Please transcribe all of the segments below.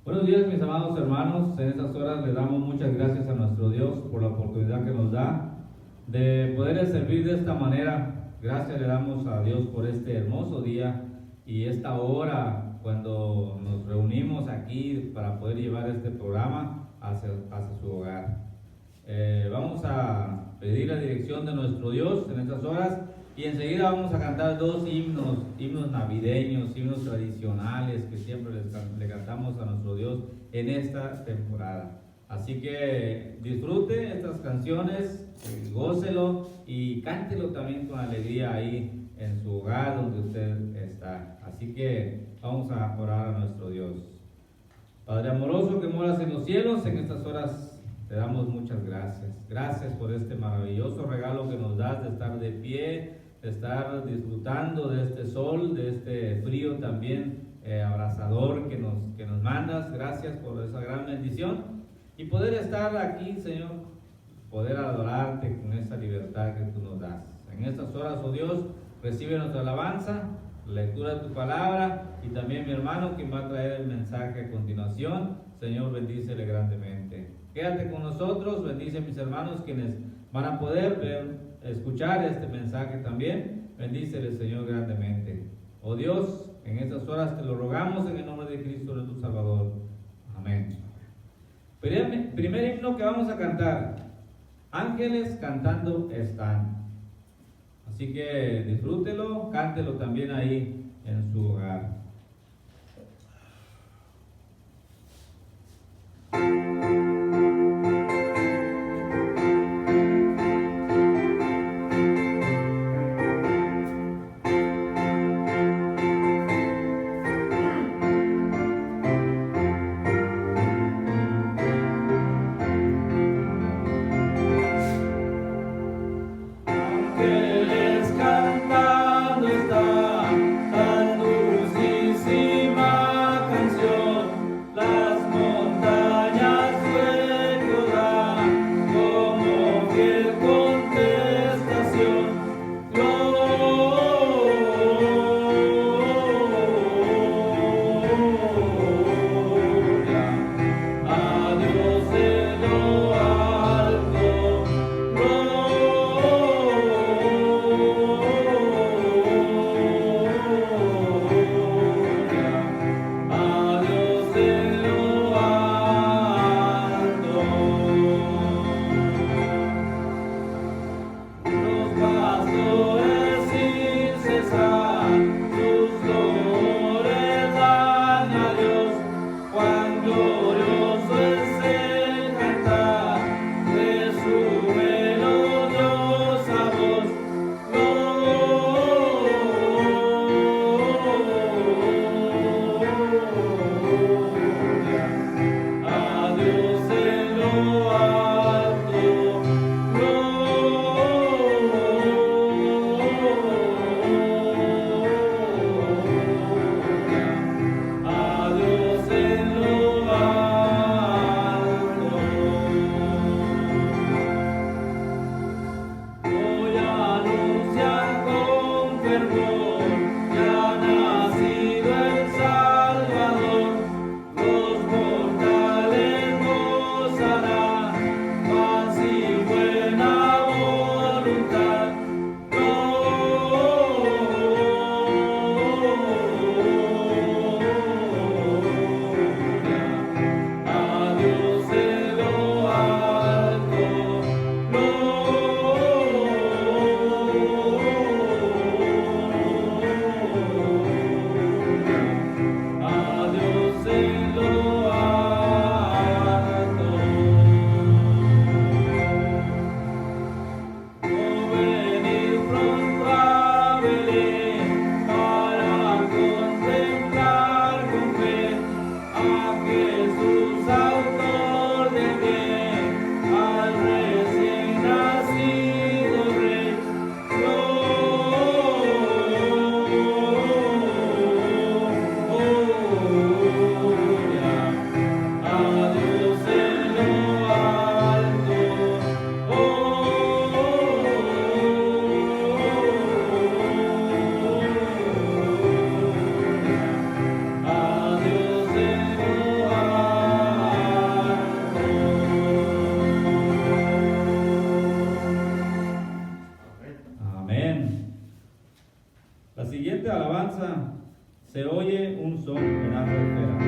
Buenos días, mis amados hermanos. En estas horas le damos muchas gracias a nuestro Dios por la oportunidad que nos da de poder servir de esta manera. Gracias le damos a Dios por este hermoso día y esta hora cuando nos reunimos aquí para poder llevar este programa hacia su hogar. Vamos a pedir la dirección de nuestro Dios en estas horas y enseguida vamos a cantar dos himnos navideños, himnos tradicionales que siempre le cantamos a nuestro Dios en esta temporada. Así que disfrute estas canciones, gócelo y cántelo también con alegría ahí en su hogar donde usted está. Así que vamos a orar a nuestro Dios. Padre amoroso que moras en los cielos, en estas horas te damos muchas gracias. Gracias por este maravilloso regalo que nos das de estar de pie, de estar disfrutando de este sol, de este frío también abrasador que nos mandas. Gracias por esa gran bendición y poder estar aquí, Señor, poder adorarte con esa libertad que tú nos das. En estas horas, oh Dios, recibe nuestra alabanza, lectura de tu palabra y también mi hermano quien va a traer el mensaje a continuación. Señor, bendícele grandemente. Quédate con nosotros, bendice a mis hermanos quienes van a poder escuchar este mensaje también. Bendícele, Señor, grandemente. Oh Dios, en estas horas te lo rogamos en el nombre de Cristo, nuestro Salvador. Amén. Primer himno que vamos a cantar: Ángeles cantando están. Así que disfrútelo, cántelo también ahí en su hogar. Ángeles cantando están, anunciando Se oye un son en alta esfera.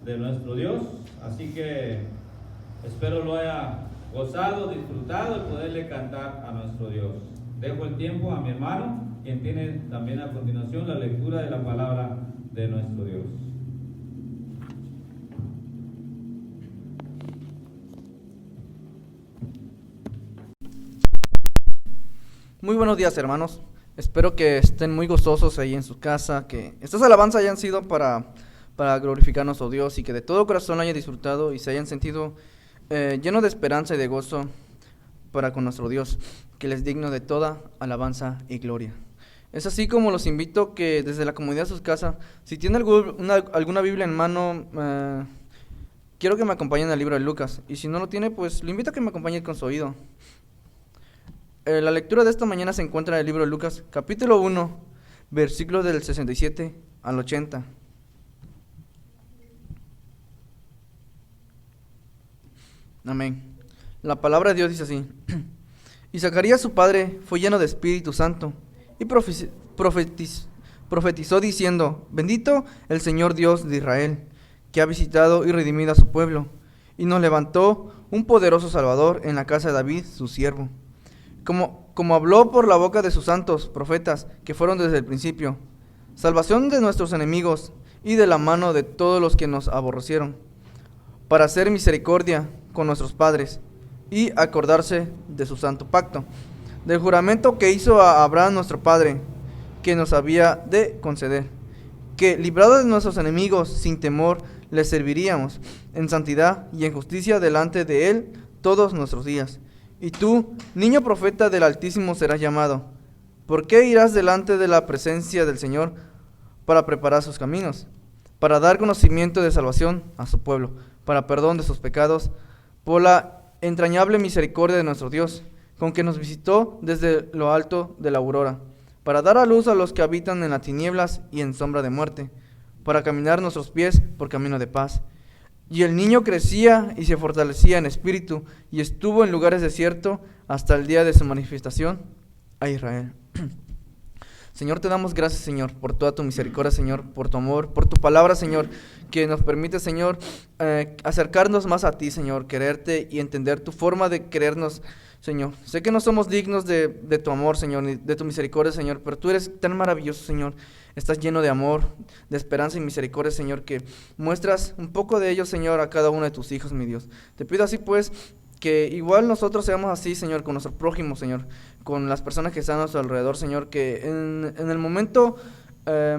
De nuestro Dios, así que espero lo haya gozado, disfrutado y poderle cantar a nuestro Dios. Dejo el tiempo a mi hermano, quien tiene también a continuación la lectura de la palabra de nuestro Dios. Muy buenos días, hermanos. Espero que estén muy gozosos ahí en su casa, que estas alabanzas hayan sido para glorificar a nuestro Dios y que de todo corazón lo hayan disfrutado y se hayan sentido llenos de esperanza y de gozo para con nuestro Dios, que Él es digno de toda alabanza y gloria. Es así como los invito que desde la comodidad de sus casas, si tienen alguna Biblia en mano, quiero que me acompañen al libro de Lucas, y si no lo tiene, pues lo invito a que me acompañe con su oído. La lectura de esta mañana se encuentra en el libro de Lucas, capítulo 1, versículos del 67 al 80. Amén. La palabra de Dios dice así: Y Zacarías su padre fue lleno de Espíritu Santo y profetizó diciendo: Bendito el Señor Dios de Israel, que ha visitado y redimido a su pueblo, y nos levantó un poderoso Salvador en la casa de David, su siervo, como habló por la boca de sus santos profetas, que fueron desde el principio, salvación de nuestros enemigos y de la mano de todos los que nos aborrecieron, para hacer misericordia con nuestros padres y acordarse de su santo pacto, del juramento que hizo a Abraham nuestro padre, que nos había de conceder, que librados de nuestros enemigos sin temor les serviríamos en santidad y en justicia delante de él todos nuestros días. Y tú, niño profeta del Altísimo, serás llamado. ¿Por qué irás delante de la presencia del Señor para preparar sus caminos, para dar conocimiento de salvación a su pueblo, para perdón de sus pecados, por la entrañable misericordia de nuestro Dios, con que nos visitó desde lo alto de la aurora, para dar a luz a los que habitan en las tinieblas y en sombra de muerte, para caminar nuestros pies por camino de paz? Y el niño crecía y se fortalecía en espíritu, y estuvo en lugares desiertos hasta el día de su manifestación a Israel. Señor, te damos gracias, Señor, por toda tu misericordia, Señor, por tu amor, por tu palabra, Señor, que nos permite, Señor, acercarnos más a ti, Señor, quererte y entender tu forma de querernos, Señor. Sé que no somos dignos de tu amor, Señor, ni de tu misericordia, Señor, pero tú eres tan maravilloso, Señor. Estás lleno de amor, de esperanza y misericordia, Señor, que muestras un poco de ello, Señor, a cada uno de tus hijos, mi Dios. Te pido así, pues, que igual nosotros seamos así, Señor, con nuestro prójimo, Señor, con las personas que están a nuestro alrededor, Señor, que en el momento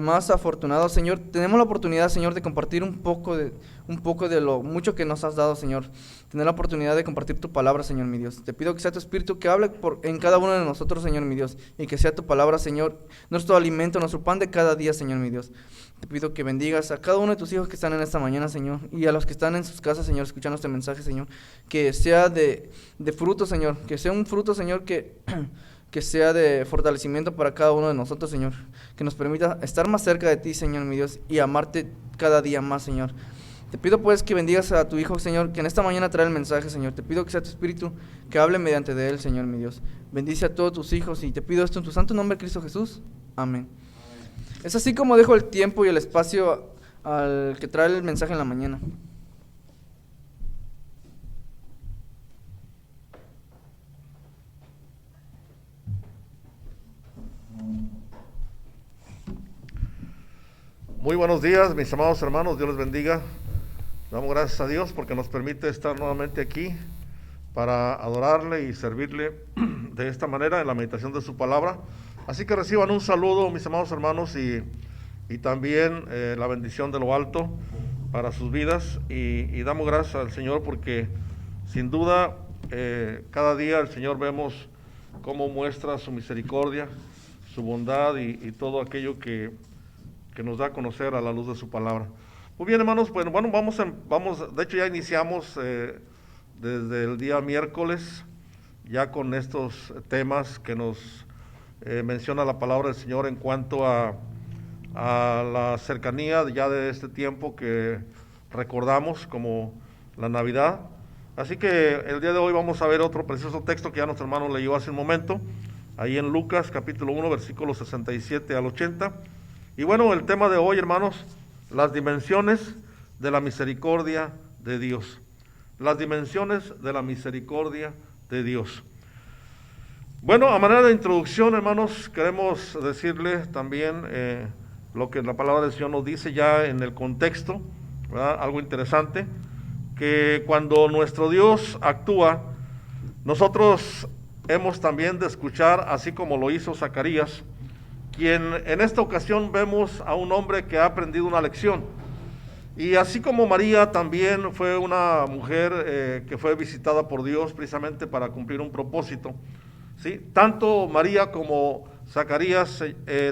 más afortunado, Señor, tenemos la oportunidad, Señor, de compartir un poco de lo mucho que nos has dado, Señor. Tener la oportunidad de compartir tu palabra, Señor, mi Dios. Te pido que sea tu Espíritu que hable en cada uno de nosotros, Señor, mi Dios, y que sea tu palabra, Señor, nuestro alimento, nuestro pan de cada día, Señor, mi Dios. Te pido que bendigas a cada uno de tus hijos que están en esta mañana, Señor, y a los que están en sus casas, Señor, escuchando este mensaje, Señor, que sea de fruto, Señor, que sea un fruto, Señor, que sea de fortalecimiento para cada uno de nosotros, Señor, que nos permita estar más cerca de ti, Señor, mi Dios, y amarte cada día más, Señor. Te pido, pues, que bendigas a tu Hijo, Señor, que en esta mañana trae el mensaje, Señor. Te pido que sea tu Espíritu que hable mediante de él, Señor, mi Dios. Bendice a todos tus hijos y te pido esto en tu santo nombre, Cristo Jesús. Amén. Es así como dejo el tiempo y el espacio al que trae el mensaje en la mañana. Muy buenos días, mis amados hermanos, Dios les bendiga. Damos gracias a Dios porque nos permite estar nuevamente aquí para adorarle y servirle de esta manera en la meditación de su palabra. Así que reciban un saludo, mis amados hermanos, y también la bendición de lo alto para sus vidas. Y damos gracias al Señor porque sin duda cada día el Señor vemos cómo muestra su misericordia, su bondad y todo aquello que nos da a conocer a la luz de su palabra. Muy bien, hermanos, pues bueno, vamos, de hecho ya iniciamos desde el día miércoles, ya con estos temas que nos menciona la palabra del Señor en cuanto a la cercanía ya de este tiempo que recordamos como la Navidad. Así que el día de hoy vamos a ver otro precioso texto que ya nuestro hermano leyó hace un momento, ahí en Lucas capítulo 1, versículos 67 al 80. Y bueno, el tema de hoy, hermanos, las dimensiones de la misericordia de Dios. Las dimensiones de la misericordia de Dios. Bueno, a manera de introducción, hermanos, queremos decirle también lo que la palabra del Señor nos dice ya en el contexto, ¿verdad? Algo interesante, que cuando nuestro Dios actúa, nosotros hemos también de escuchar, así como lo hizo Zacarías, quien en esta ocasión vemos a un hombre que ha aprendido una lección. Y así como María también fue una mujer que fue visitada por Dios precisamente para cumplir un propósito, ¿sí? Tanto María como Zacarías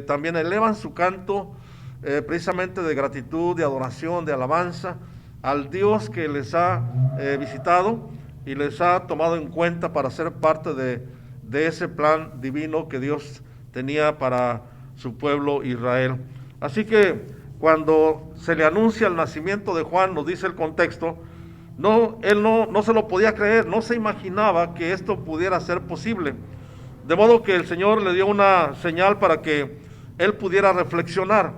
también elevan su canto precisamente de gratitud, de adoración, de alabanza al Dios que les ha visitado y les ha tomado en cuenta para ser parte de ese plan divino que Dios tenía para su pueblo Israel. Así que cuando se le anuncia el nacimiento de Juan, nos dice el contexto, él no se lo podía creer, no se imaginaba que esto pudiera ser posible. De modo que el Señor le dio una señal para que él pudiera reflexionar.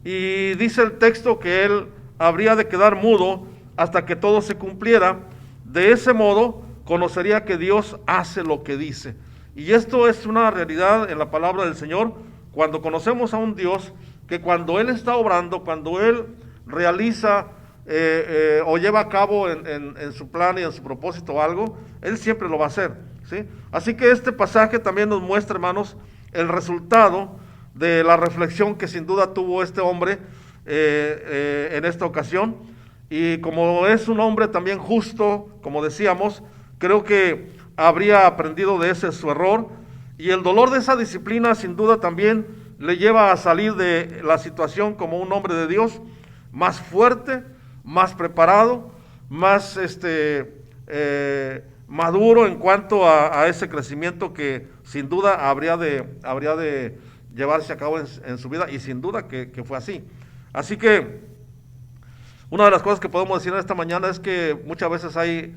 Y dice el texto que él habría de quedar mudo hasta que todo se cumpliera. De ese modo conocería que Dios hace lo que dice. Y esto es una realidad en la palabra del Señor, cuando conocemos a un Dios que cuando Él está obrando, cuando Él realiza o lleva a cabo en su plan y en su propósito algo, Él siempre lo va a hacer, ¿sí? Así que este pasaje también nos muestra, hermanos, el resultado de la reflexión que sin duda tuvo este hombre en esta ocasión. Y como es un hombre también justo, como decíamos, creo que habría aprendido de ese su error, y el dolor de esa disciplina sin duda también le lleva a salir de la situación como un hombre de Dios más fuerte, más preparado, más maduro en cuanto a ese crecimiento que sin duda habría de llevarse a cabo en su vida, y sin duda que fue así. Así que una de las cosas que podemos decir en esta mañana es que muchas veces hay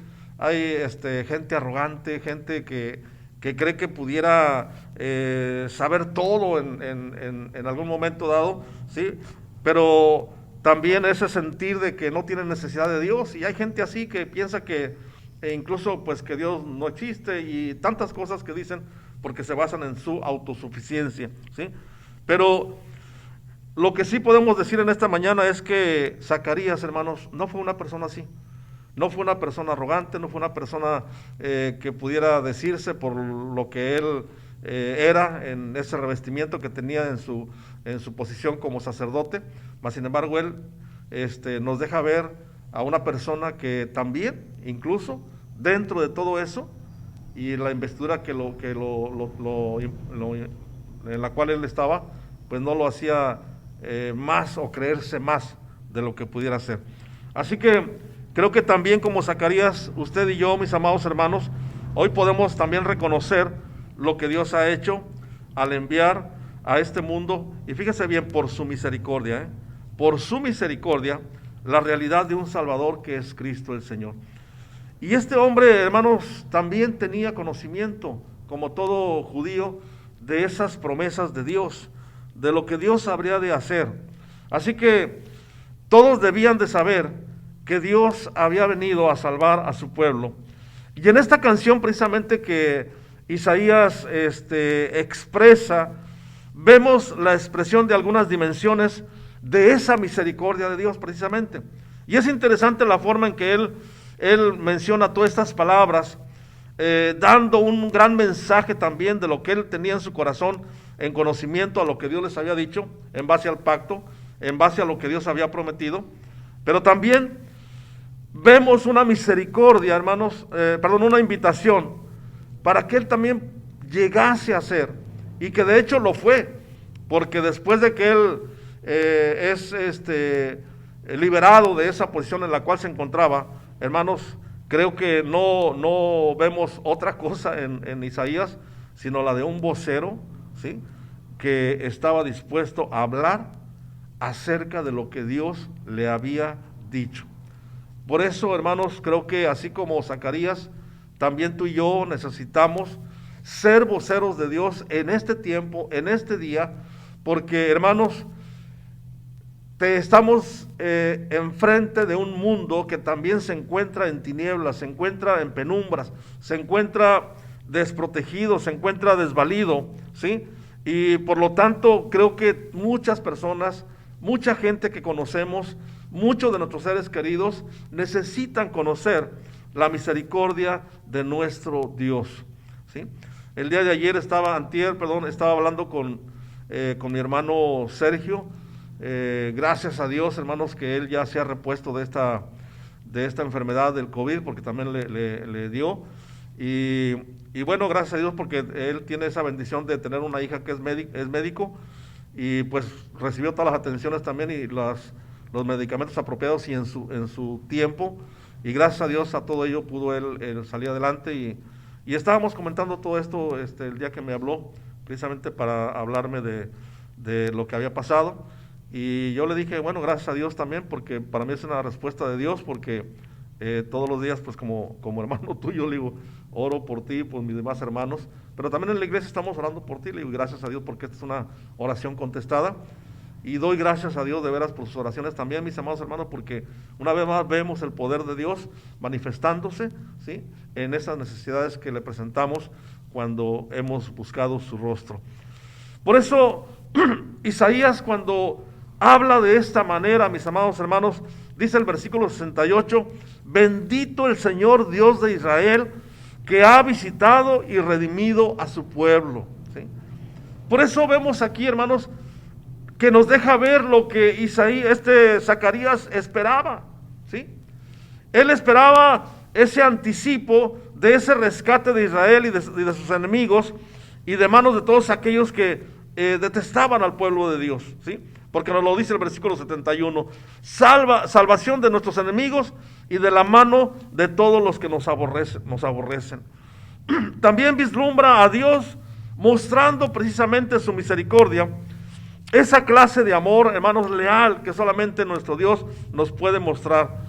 gente arrogante, gente que que cree que pudiera saber todo en algún momento dado, ¿sí? Pero también ese sentir de que no tiene necesidad de Dios, y hay gente así que piensa que incluso pues que Dios no existe y tantas cosas que dicen porque se basan en su autosuficiencia, ¿sí? Pero lo que sí podemos decir en esta mañana es que Zacarías, hermanos, no fue una persona así. No fue una persona arrogante, no fue una persona que pudiera decirse por lo que él era en ese revestimiento que tenía en su posición como sacerdote, mas sin embargo él nos deja ver a una persona que también, incluso dentro de todo eso, y la investidura en la cual él estaba, pues no lo hacía más o creerse más de lo que pudiera ser. Así que creo que también como Zacarías, usted y yo, mis amados hermanos, hoy podemos también reconocer lo que Dios ha hecho al enviar a este mundo, y fíjese bien, por su misericordia, por su misericordia, la realidad de un Salvador que es Cristo el Señor. Y este hombre, hermanos, también tenía conocimiento, como todo judío, de esas promesas de Dios, de lo que Dios habría de hacer. Así que todos debían de saber que Dios había venido a salvar a su pueblo. Y en esta canción precisamente que Isaías expresa, vemos la expresión de algunas dimensiones de esa misericordia de Dios precisamente. Y es interesante la forma en que él menciona todas estas palabras, dando un gran mensaje también de lo que él tenía en su corazón, en conocimiento a lo que Dios les había dicho, en base al pacto, en base a lo que Dios había prometido. Pero también vemos una misericordia, hermanos, una invitación para que él también llegase a ser, y que de hecho lo fue, porque después de que él es liberado de esa posición en la cual se encontraba, hermanos, creo que no vemos otra cosa en Isaías, sino la de un vocero, ¿sí?, que estaba dispuesto a hablar acerca de lo que Dios le había dicho. Por eso, hermanos, creo que así como Zacarías, también tú y yo necesitamos ser voceros de Dios en este tiempo, en este día, porque, hermanos, estamos enfrente de un mundo que también se encuentra en tinieblas, se encuentra en penumbras, se encuentra desprotegido, se encuentra desvalido, ¿sí? Y por lo tanto creo que muchas personas, mucha gente que conocemos, muchos de nuestros seres queridos necesitan conocer la misericordia de nuestro Dios, ¿sí? El día de ayer estaba hablando con mi hermano Sergio. Gracias a Dios, hermanos, que él ya se ha repuesto de esta enfermedad del COVID, porque también le dio. Y bueno, gracias a Dios porque él tiene esa bendición de tener una hija que es médico, y pues recibió todas las atenciones también y los medicamentos apropiados y en su tiempo, y gracias a Dios a todo ello pudo él salir adelante, y estábamos comentando todo esto el día que me habló, precisamente para hablarme de lo que había pasado. Y yo le dije, bueno, gracias a Dios también, porque para mí es una respuesta de Dios, porque todos los días, pues como hermano tuyo, le digo, oro por ti, por mis demás hermanos, pero también en la iglesia estamos orando por ti, le digo, gracias a Dios, porque esta es una oración contestada, y doy gracias a Dios de veras por sus oraciones también, mis amados hermanos, porque una vez más vemos el poder de Dios manifestándose, ¿sí?, en esas necesidades que le presentamos cuando hemos buscado su rostro. Por eso, Isaías, cuando habla de esta manera, mis amados hermanos, dice el versículo 68, bendito el Señor Dios de Israel, que ha visitado y redimido a su pueblo, ¿sí? Por eso vemos aquí, hermanos, que nos deja ver lo que Zacarías esperaba, ¿sí? Él esperaba ese anticipo de ese rescate de Israel y de sus enemigos, y de manos de todos aquellos que detestaban al pueblo de Dios, ¿sí? Porque nos lo dice el versículo 71, salvación de nuestros enemigos y de la mano de todos los que nos aborrecen. También vislumbra a Dios mostrando precisamente su misericordia, esa clase de amor, hermanos, leal, que solamente nuestro Dios nos puede mostrar.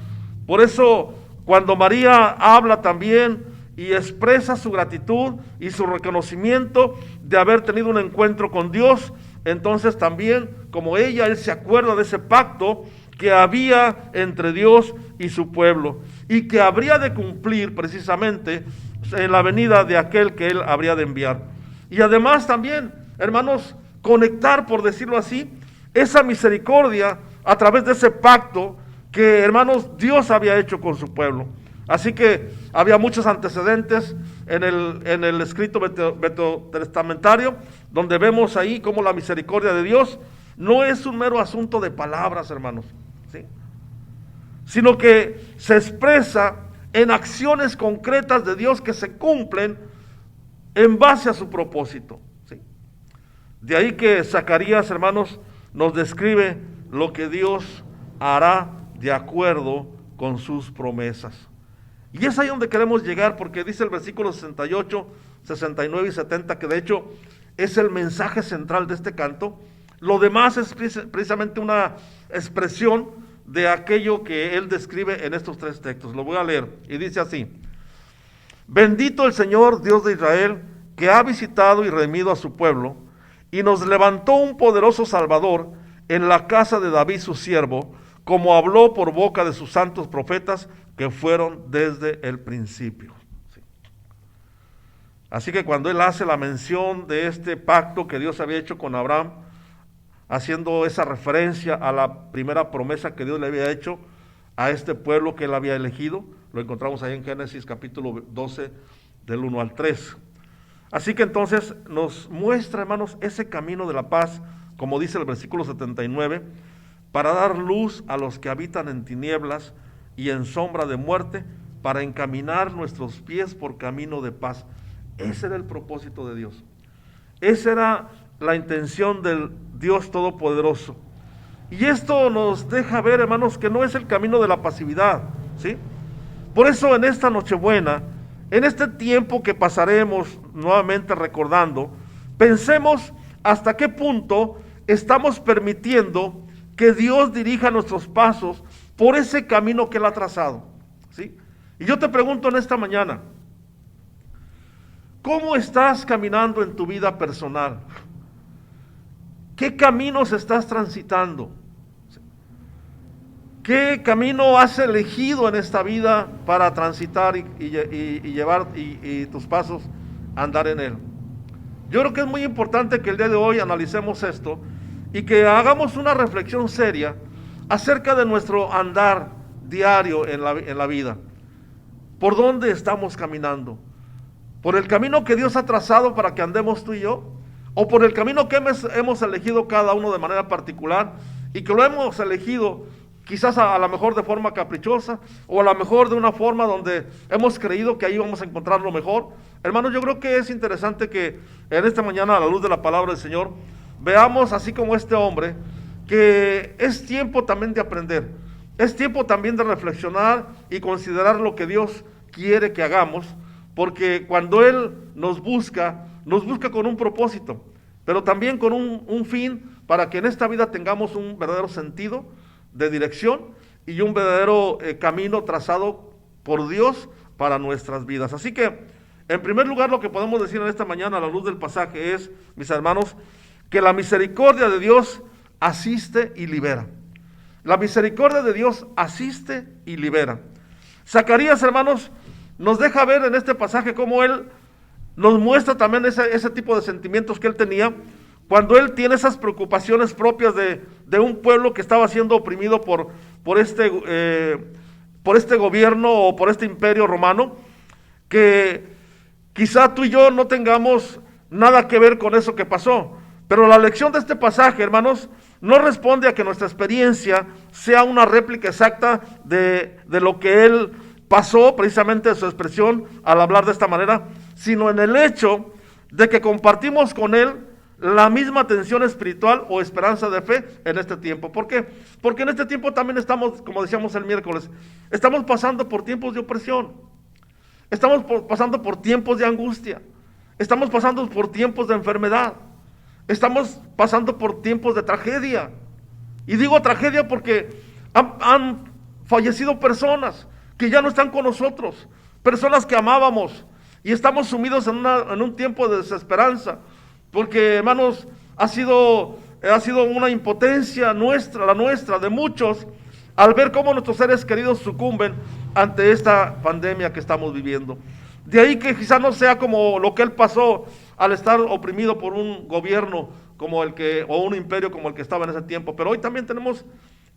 Por eso, cuando María habla también y expresa su gratitud y su reconocimiento de haber tenido un encuentro con Dios. Entonces también, como ella, él se acuerda de ese pacto que había entre Dios y su pueblo, y que habría de cumplir precisamente en la venida de aquel que él habría de enviar. Y además también, hermanos, conectar, por decirlo así, esa misericordia a través de ese pacto que, hermanos, Dios había hecho con su pueblo. Así que había muchos antecedentes en el escrito veterotestamentario, donde vemos ahí cómo la misericordia de Dios no es un mero asunto de palabras, hermanos, ¿sí?, sino que se expresa en acciones concretas de Dios que se cumplen en base a su propósito, ¿sí? De ahí que Zacarías, hermanos, nos describe lo que Dios hará de acuerdo con sus promesas. Y es ahí donde queremos llegar, porque dice el versículo 68, 69 y 70, que de hecho es el mensaje central de este canto. Lo demás es precisamente una expresión de aquello que él describe en estos tres textos. Lo voy a leer, y dice así: bendito el Señor Dios de Israel, que ha visitado y redimido a su pueblo, y nos levantó un poderoso Salvador en la casa de David su siervo, como habló por boca de sus santos profetas que fueron desde el principio. Sí. Así que cuando él hace la mención de este pacto que Dios había hecho con Abraham, haciendo esa referencia a la primera promesa que Dios le había hecho a este pueblo que él había elegido, lo encontramos ahí en Génesis capítulo 12 del 1 al 3. Así que entonces nos muestra, hermanos, ese camino de la paz, como dice el versículo 79, para dar luz a los que habitan en tinieblas y en sombra de muerte, para encaminar nuestros pies por camino de paz. Ese era el propósito de Dios. Esa era la intención del Dios Todopoderoso. Y esto nos deja ver, hermanos, que no es el camino de la pasividad, ¿sí? Por eso en esta Nochebuena, en este tiempo que pasaremos nuevamente recordando, pensemos hasta qué punto estamos permitiendo que Dios dirija nuestros pasos por ese camino que Él ha trazado, ¿sí? Y yo te pregunto en esta mañana, ¿cómo estás caminando en tu vida personal? ¿Qué caminos estás transitando? ¿Qué camino has elegido en esta vida para transitar y llevar tus pasos a andar en él? Yo creo que es muy importante que el día de hoy analicemos esto y que hagamos una reflexión seria acerca de nuestro andar diario en la vida. ¿Por dónde estamos caminando? ¿Por el camino que Dios ha trazado para que andemos tú y yo? ¿O por el camino que hemos elegido cada uno de manera particular y que lo hemos elegido quizás a lo mejor de forma caprichosa o a lo mejor de una forma donde hemos creído que ahí vamos a encontrar lo mejor? Hermanos, yo creo que es interesante que en esta mañana, a la luz de la palabra del Señor, veamos, así como este hombre, que es tiempo también de aprender, es tiempo también de reflexionar y considerar lo que Dios quiere que hagamos, porque cuando Él nos busca con un propósito, pero también con un fin, para que en esta vida tengamos un verdadero sentido de dirección y un verdadero camino trazado por Dios para nuestras vidas. Así que, en primer lugar, lo que podemos decir en esta mañana a la luz del pasaje es, mis hermanos, que la misericordia de Dios asiste y libera. La misericordia de Dios asiste y libera. Zacarías, hermanos, nos deja ver en este pasaje cómo él nos muestra también ese tipo de sentimientos que él tenía cuando él tiene esas preocupaciones propias de un pueblo que estaba siendo oprimido por este gobierno o por este imperio romano, que quizá tú y yo no tengamos nada que ver con eso que pasó, pero la lección de este pasaje, hermanos, no responde a que nuestra experiencia sea una réplica exacta de lo que él pasó, precisamente de su expresión al hablar de esta manera, sino en el hecho de que compartimos con él la misma tensión espiritual o esperanza de fe en este tiempo. ¿Por qué? Porque en este tiempo también estamos, como decíamos el miércoles, estamos pasando por tiempos de opresión, estamos pasando por tiempos de angustia, estamos pasando por tiempos de enfermedad, estamos pasando por tiempos de tragedia. Y digo tragedia porque han fallecido personas que ya no están con nosotros, personas que amábamos, y estamos sumidos en un tiempo de desesperanza, porque, hermanos, ha sido una impotencia nuestra, la nuestra, de muchos, al ver cómo nuestros seres queridos sucumben ante esta pandemia que estamos viviendo. De ahí que quizás no sea como lo que él pasó al estar oprimido por un gobierno o un imperio como el que estaba en ese tiempo, pero hoy también tenemos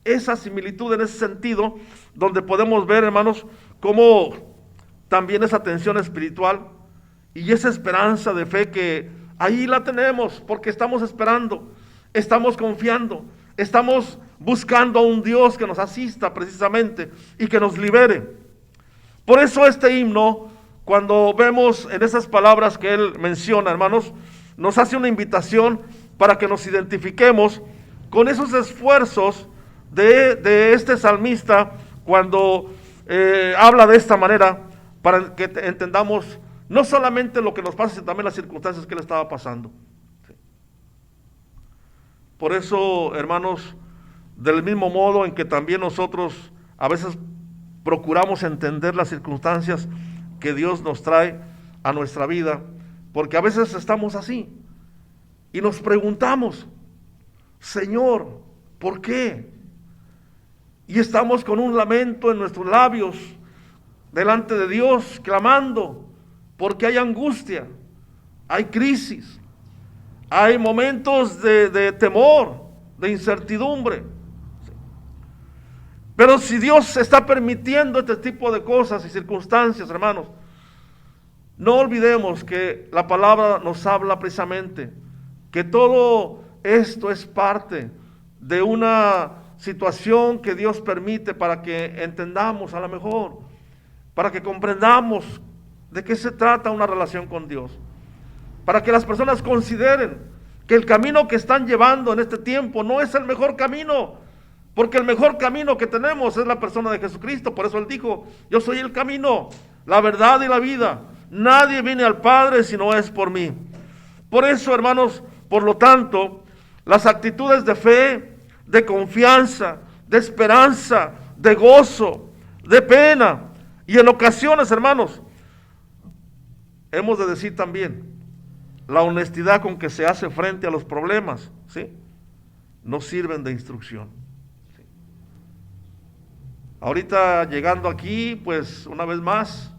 esa similitud en ese sentido, donde podemos ver, hermanos, cómo también esa tensión espiritual y esa esperanza de fe que ahí la tenemos, porque estamos esperando, estamos confiando, estamos buscando a un Dios que nos asista precisamente y que nos libere. Por eso este himno, cuando vemos en esas palabras que él menciona, hermanos, nos hace una invitación para que nos identifiquemos con esos esfuerzos de este salmista cuando habla de esta manera, para que entendamos no solamente lo que nos pasa, sino también las circunstancias que él estaba pasando. Por eso, hermanos, del mismo modo en que también nosotros a veces procuramos entender las circunstancias que Dios nos trae a nuestra vida, porque a veces estamos así y nos preguntamos, Señor, ¿por qué? Y estamos con un lamento en nuestros labios delante de Dios, clamando, porque hay angustia, hay crisis, hay momentos de temor, de incertidumbre. Pero si Dios está permitiendo este tipo de cosas y circunstancias, hermanos, no olvidemos que la palabra nos habla precisamente que todo esto es parte de una situación que Dios permite para que entendamos a lo mejor, para que comprendamos de qué se trata una relación con Dios, para que las personas consideren que el camino que están llevando en este tiempo no es el mejor camino, porque el mejor camino que tenemos es la persona de Jesucristo. Por eso él dijo, yo soy el camino, la verdad y la vida, nadie viene al Padre si no es por mí. Por eso, hermanos, por lo tanto, las actitudes de fe, de confianza, de esperanza, de gozo, de pena, y en ocasiones, hermanos, hemos de decir también, la honestidad con que se hace frente a los problemas, ¿sí?, nos sirven de instrucción. ¿Sí? Ahorita llegando aquí, pues una vez más,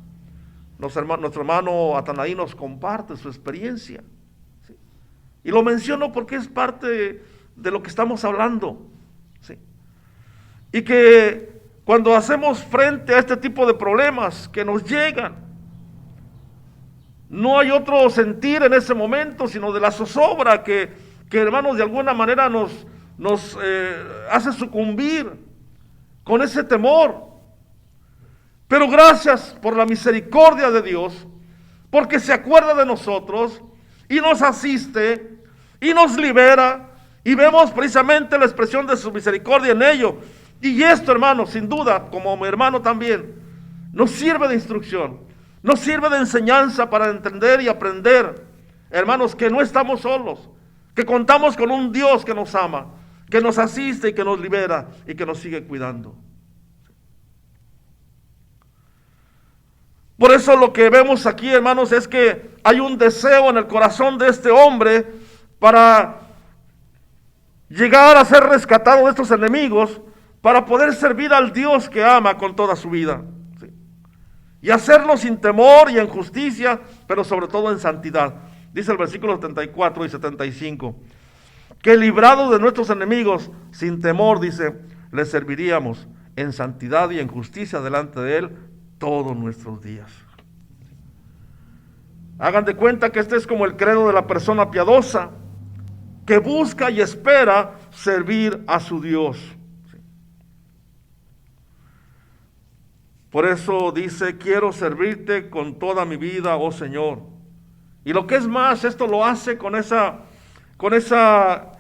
nuestro hermano Atanaí nos comparte su experiencia. ¿Sí? Y lo menciono porque es parte de lo que estamos hablando. ¿Sí? Y que cuando hacemos frente a este tipo de problemas que nos llegan, no hay otro sentir en ese momento, sino de la zozobra que hermanos, de alguna manera nos hace sucumbir con ese temor. Pero gracias por la misericordia de Dios, porque se acuerda de nosotros y nos asiste y nos libera, y vemos precisamente la expresión de su misericordia en ello. Y esto, hermanos, sin duda, como mi hermano también, nos sirve de instrucción, nos sirve de enseñanza para entender y aprender, hermanos, que no estamos solos, que contamos con un Dios que nos ama, que nos asiste y que nos libera y que nos sigue cuidando. Por eso lo que vemos aquí, hermanos, es que hay un deseo en el corazón de este hombre para llegar a ser rescatado de estos enemigos, para poder servir al Dios que ama con toda su vida. ¿Sí? Y hacerlo sin temor y en justicia, pero sobre todo en santidad. Dice el versículo 74 y 75, que librados de nuestros enemigos, sin temor, dice, le serviríamos en santidad y en justicia delante de Él todos nuestros días. Hagan de cuenta que este es como el credo de la persona piadosa, que busca y espera servir a su Dios. Por eso dice, quiero servirte con toda mi vida, oh Señor. Y lo que es más, esto lo hace con esa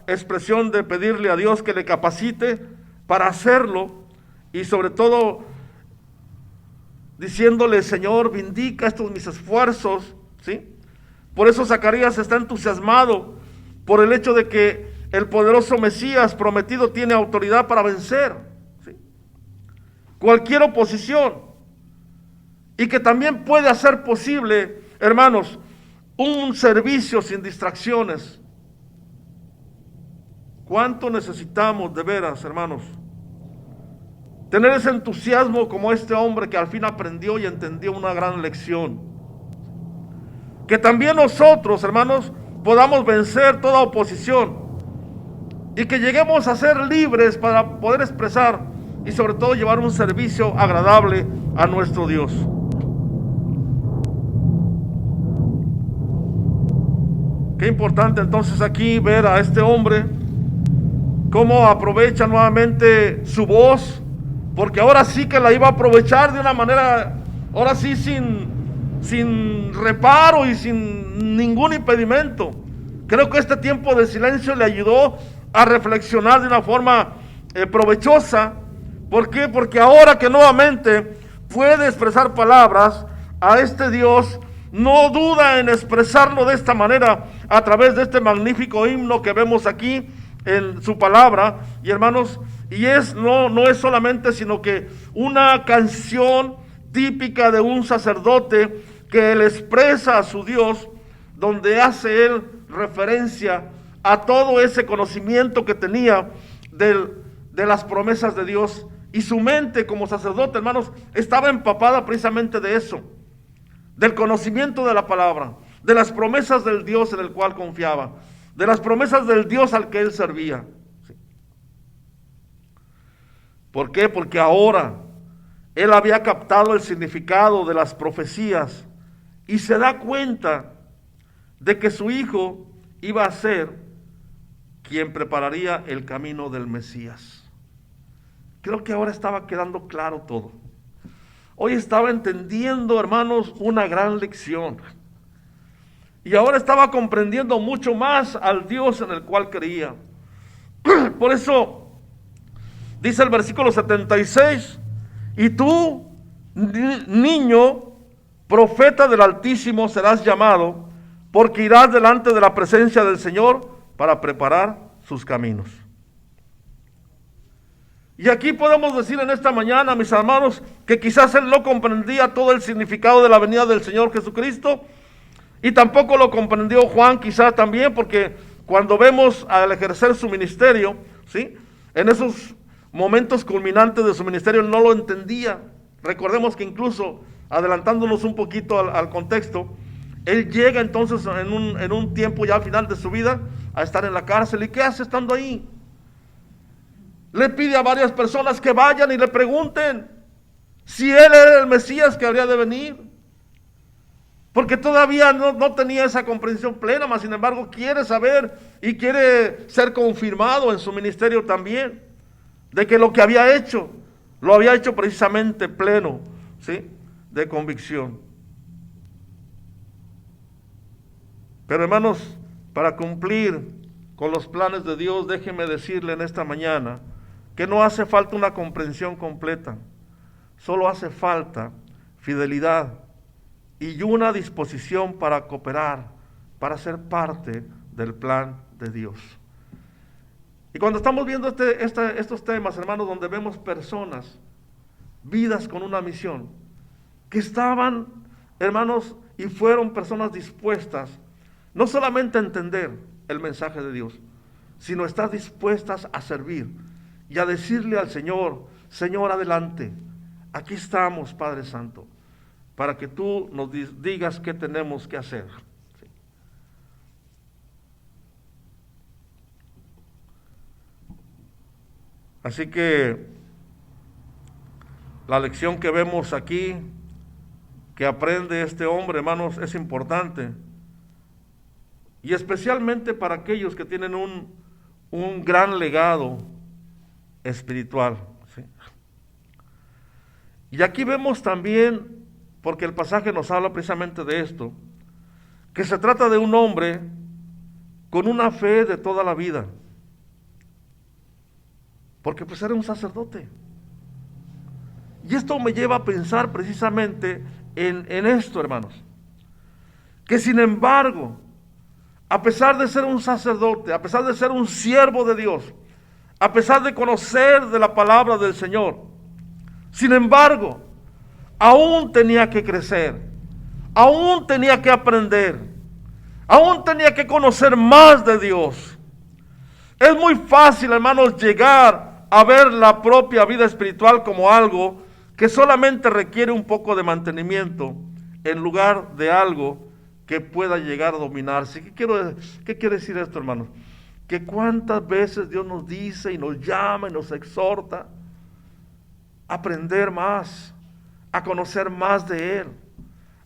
expresión de pedirle a Dios que le capacite para hacerlo, y sobre todo diciéndole, Señor, vindica estos mis esfuerzos, ¿sí? Por eso Zacarías está entusiasmado por el hecho de que el poderoso Mesías prometido tiene autoridad para vencer, ¿sí?, cualquier oposición. y que también puede hacer posible, hermanos, un servicio sin distracciones. ¿Cuánto necesitamos de veras, hermanos, tener ese entusiasmo como este hombre que al fin aprendió y entendió una gran lección? Que también nosotros, hermanos, podamos vencer toda oposición y que lleguemos a ser libres para poder expresar y sobre todo llevar un servicio agradable a nuestro Dios. Qué importante entonces aquí ver a este hombre cómo aprovecha nuevamente su voz, porque ahora sí que la iba a aprovechar de una manera, ahora sí sin reparo y sin ningún impedimento. Creo que este tiempo de silencio le ayudó a reflexionar de una forma provechosa. ¿Por qué? Porque ahora que nuevamente puede expresar palabras a este Dios, no duda en expresarlo de esta manera a través de este magnífico himno que vemos aquí en su palabra. Y hermanos, y no es solamente sino que una canción típica de un sacerdote que él expresa a su Dios, donde hace él referencia a todo ese conocimiento que tenía de las promesas de Dios, y su mente como sacerdote, hermanos, estaba empapada precisamente de eso, del conocimiento de la palabra, de las promesas del Dios en el cual confiaba, de las promesas del Dios al que él servía. ¿Sí? ¿Por qué? Porque ahora él había captado el significado de las profecías y se da cuenta de que su hijo iba a ser quien prepararía el camino del Mesías. Creo que ahora estaba quedando claro todo. Hoy estaba entendiendo, hermanos, una gran lección. Y ahora estaba comprendiendo mucho más al Dios en el cual creía. Por eso dice el versículo 76, y tú, niño, profeta del Altísimo, serás llamado, porque irás delante de la presencia del Señor para preparar sus caminos. Y aquí podemos decir en esta mañana, mis hermanos, que quizás él no comprendía todo el significado de la venida del Señor Jesucristo, y tampoco lo comprendió Juan, quizás también, porque cuando vemos al ejercer su ministerio, ¿sí?, en esos momentos culminantes de su ministerio no lo entendía. Recordemos que incluso, adelantándonos un poquito al contexto, él llega entonces en un tiempo ya al final de su vida a estar en la cárcel. ¿Y qué hace estando ahí? Le pide a varias personas que vayan y le pregunten si él era el Mesías que habría de venir, porque todavía no tenía esa comprensión plena, mas sin embargo quiere saber y quiere ser confirmado en su ministerio también, de que lo que había hecho, lo había hecho precisamente pleno, ¿sí?, de convicción. Pero hermanos, para cumplir con los planes de Dios, déjenme decirle en esta mañana que no hace falta una comprensión completa, solo hace falta fidelidad y una disposición para cooperar, para ser parte del plan de Dios. Y cuando estamos viendo estos temas, hermanos, donde vemos personas, vidas con una misión, que estaban, hermanos, y fueron personas dispuestas, no solamente a entender el mensaje de Dios, sino estar dispuestas a servir y a decirle al Señor: Señor, adelante, aquí estamos, Padre Santo, para que tú nos digas qué tenemos que hacer. ¿Sí? Así que la lección que vemos aquí, que aprende este hombre, hermanos, es importante, y especialmente para aquellos que tienen un gran legado espiritual. ¿Sí? Y aquí vemos también, porque el pasaje nos habla precisamente de esto, que se trata de un hombre con una fe de toda la vida, porque pues era un sacerdote. Y esto me lleva a pensar precisamente en esto, hermanos, que sin embargo, a pesar de ser un sacerdote, a pesar de ser un siervo de Dios, a pesar de conocer de la palabra del Señor, sin embargo, aún tenía que crecer, aún tenía que aprender, aún tenía que conocer más de Dios. Es muy fácil, hermanos, llegar a ver la propia vida espiritual como algo que solamente requiere un poco de mantenimiento, en lugar de algo que pueda llegar a dominarse. ¿Qué quiere decir esto, hermanos? Que cuántas veces Dios nos dice y nos llama y nos exhorta a aprender más, a conocer más de Él,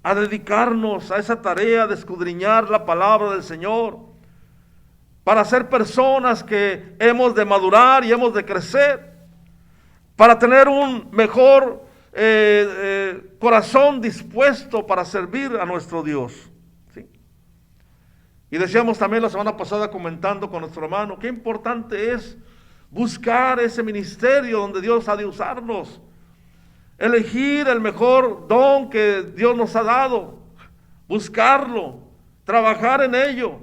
a dedicarnos a esa tarea de escudriñar la palabra del Señor, para ser personas que hemos de madurar y hemos de crecer, para tener un mejor corazón dispuesto para servir a nuestro Dios. ¿Sí? Y decíamos también la semana pasada, comentando con nuestro hermano, qué importante es buscar ese ministerio donde Dios ha de usarnos, elegir el mejor don que Dios nos ha dado, buscarlo, trabajar en ello,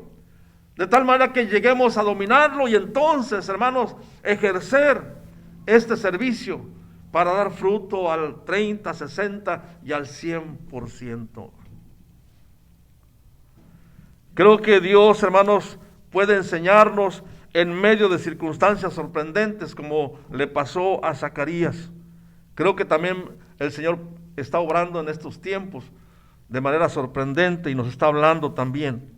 de tal manera que lleguemos a dominarlo y entonces, hermanos, ejercer este servicio para dar fruto al 30, 60 y al 100%. Creo que Dios, hermanos, puede enseñarnos en medio de circunstancias sorprendentes como le pasó a Zacarías. Creo que también el Señor está obrando en estos tiempos de manera sorprendente y nos está hablando también.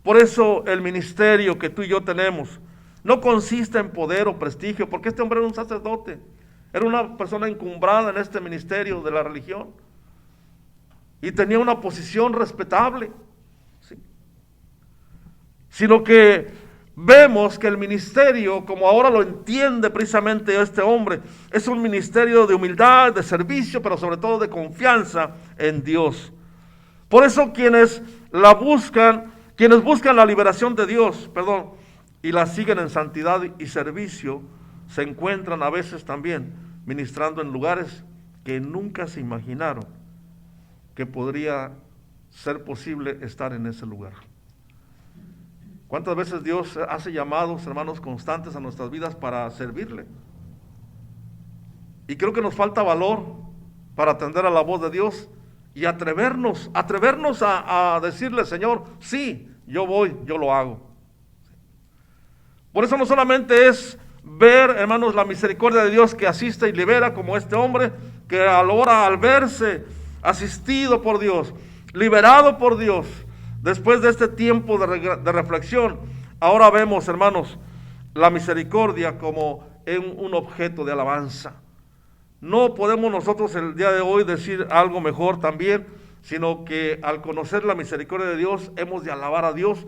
Por eso el ministerio que tú y yo tenemos no consiste en poder o prestigio, porque este hombre era un sacerdote, era una persona encumbrada en este ministerio de la religión y tenía una posición respetable, ¿sí? Sino que vemos que el ministerio, como ahora lo entiende precisamente este hombre, es un ministerio de humildad, de servicio, pero sobre todo de confianza en Dios. Por eso quienes buscan la liberación de Dios, y la siguen en santidad y servicio, se encuentran a veces también ministrando en lugares que nunca se imaginaron que podría ser posible estar en ese lugar. ¿Cuántas veces Dios hace llamados, hermanos, constantes a nuestras vidas para servirle? Y creo que nos falta valor para atender a la voz de Dios y atrevernos a decirle, Señor, sí, yo voy, yo lo hago. Por eso no solamente es ver, hermanos, la misericordia de Dios que asiste y libera, como este hombre, que ahora al verse asistido por Dios, liberado por Dios, después de este tiempo de reflexión, ahora vemos, hermanos, la misericordia como un objeto de alabanza. No podemos nosotros el día de hoy decir algo mejor también, sino que al conocer la misericordia de Dios, hemos de alabar a Dios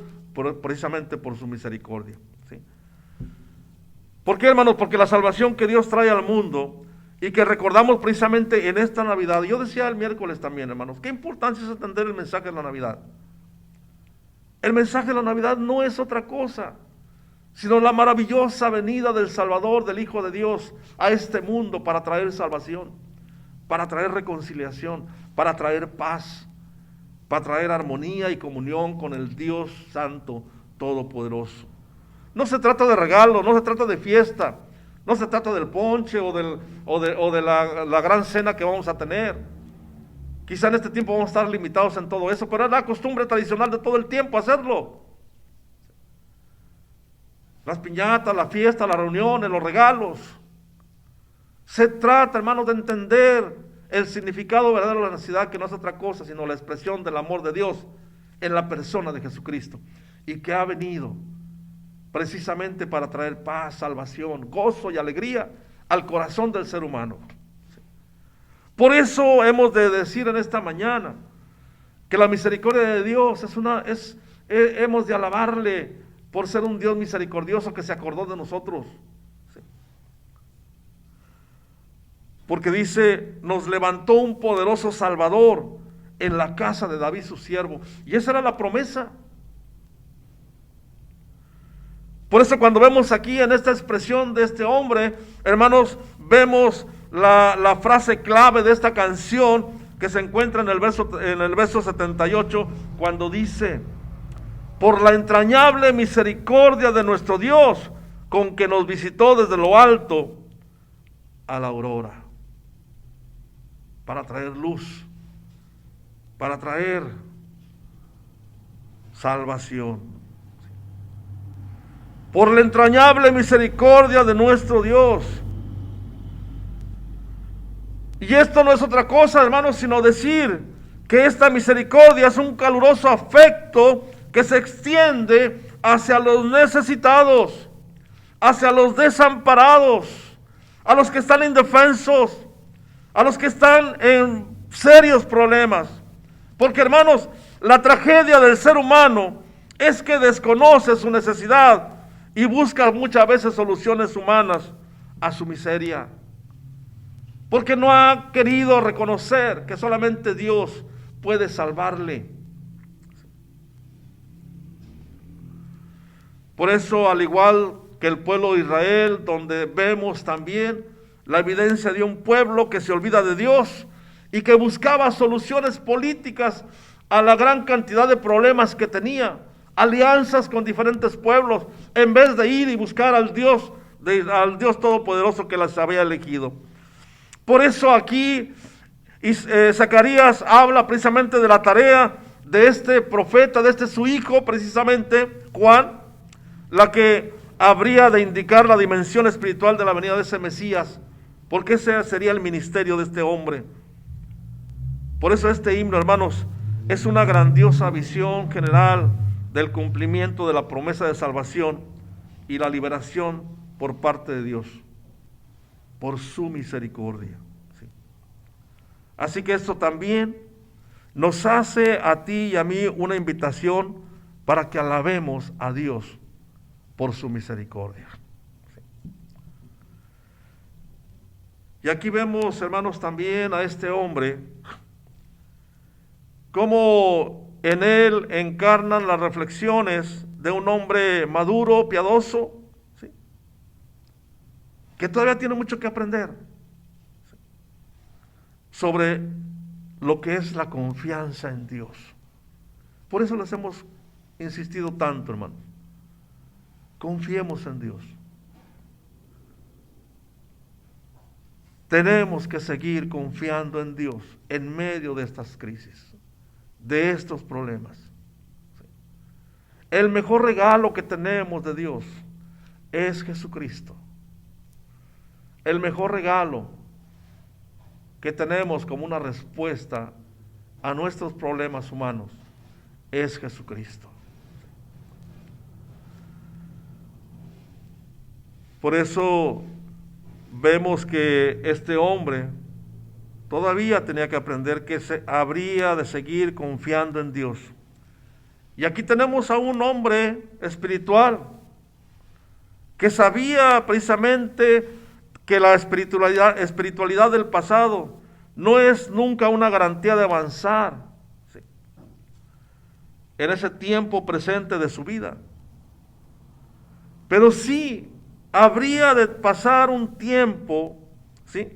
precisamente por su misericordia. ¿Sí? ¿Por qué, hermanos? Porque la salvación que Dios trae al mundo y que recordamos precisamente en esta Navidad, yo decía el miércoles también, hermanos, qué importancia es atender el mensaje de la Navidad. El mensaje de la Navidad no es otra cosa, sino la maravillosa venida del Salvador, del Hijo de Dios, a este mundo para traer salvación, para traer reconciliación, para traer paz, para traer armonía y comunión con el Dios Santo Todopoderoso. No se trata de regalo, no se trata de fiesta, no se trata del ponche o de la gran cena que vamos a tener. Quizá en este tiempo vamos a estar limitados en todo eso, pero es la costumbre tradicional de todo el tiempo hacerlo. Las piñatas, la fiesta, las reuniones, los regalos. Se trata, hermanos, de entender el significado verdadero de la necesidad, que no es otra cosa, sino la expresión del amor de Dios en la persona de Jesucristo, y que ha venido precisamente para traer paz, salvación, gozo y alegría al corazón del ser humano. Por eso hemos de decir en esta mañana que la misericordia de Dios hemos de alabarle por ser un Dios misericordioso que se acordó de nosotros. ¿Sí? Porque dice, nos levantó un poderoso Salvador en la casa de David su siervo. Y esa era la promesa. Por eso cuando vemos aquí en esta expresión de este hombre, hermanos, vemos la frase clave de esta canción que se encuentra en el verso 78, cuando dice, por la entrañable misericordia de nuestro Dios, con que nos visitó desde lo alto a la aurora. para traer luz, para traer salvación. Por la entrañable misericordia de nuestro Dios. Y esto no es otra cosa, hermanos, sino decir que esta misericordia es un caluroso afecto que se extiende hacia los necesitados, hacia los desamparados, a los que están indefensos, a los que están en serios problemas. Porque, hermanos, la tragedia del ser humano es que desconoce su necesidad y busca muchas veces soluciones humanas a su miseria. Porque no ha querido reconocer que solamente Dios puede salvarle. Por eso, al igual que el pueblo de Israel, donde vemos también la evidencia de un pueblo que se olvida de Dios y que buscaba soluciones políticas a la gran cantidad de problemas que tenía, alianzas con diferentes pueblos, en vez de ir y buscar al Dios Todopoderoso que las había elegido. Por eso aquí Zacarías habla precisamente de la tarea de este profeta, de este su hijo, precisamente Juan, la que habría de indicar la dimensión espiritual de la venida de ese Mesías, porque ese sería el ministerio de este hombre. Por eso este himno, hermanos, es una grandiosa visión general del cumplimiento de la promesa de salvación y la liberación por parte de Dios, por su misericordia. ¿Sí? Así que esto también nos hace a ti y a mí una invitación para que alabemos a Dios por su misericordia. ¿Sí? Y aquí vemos, hermanos, también a este hombre, cómo en él encarnan las reflexiones de un hombre maduro, piadoso, ¿sí? Que todavía tiene mucho que aprender, ¿sí? Sobre lo que es la confianza en Dios. Por eso les hemos insistido tanto, hermanos. Confiemos en Dios. Tenemos que seguir confiando en Dios en medio de estas crisis, de estos problemas. El mejor regalo que tenemos de Dios es Jesucristo. El mejor regalo que tenemos como una respuesta a nuestros problemas humanos es Jesucristo. Por eso vemos que este hombre todavía tenía que aprender que habría de seguir confiando en Dios. Y aquí tenemos a un hombre espiritual que sabía precisamente que la espiritualidad del pasado no es nunca una garantía de avanzar, ¿sí?, en ese tiempo presente de su vida. Pero sí habría de pasar un tiempo, ¿sí?,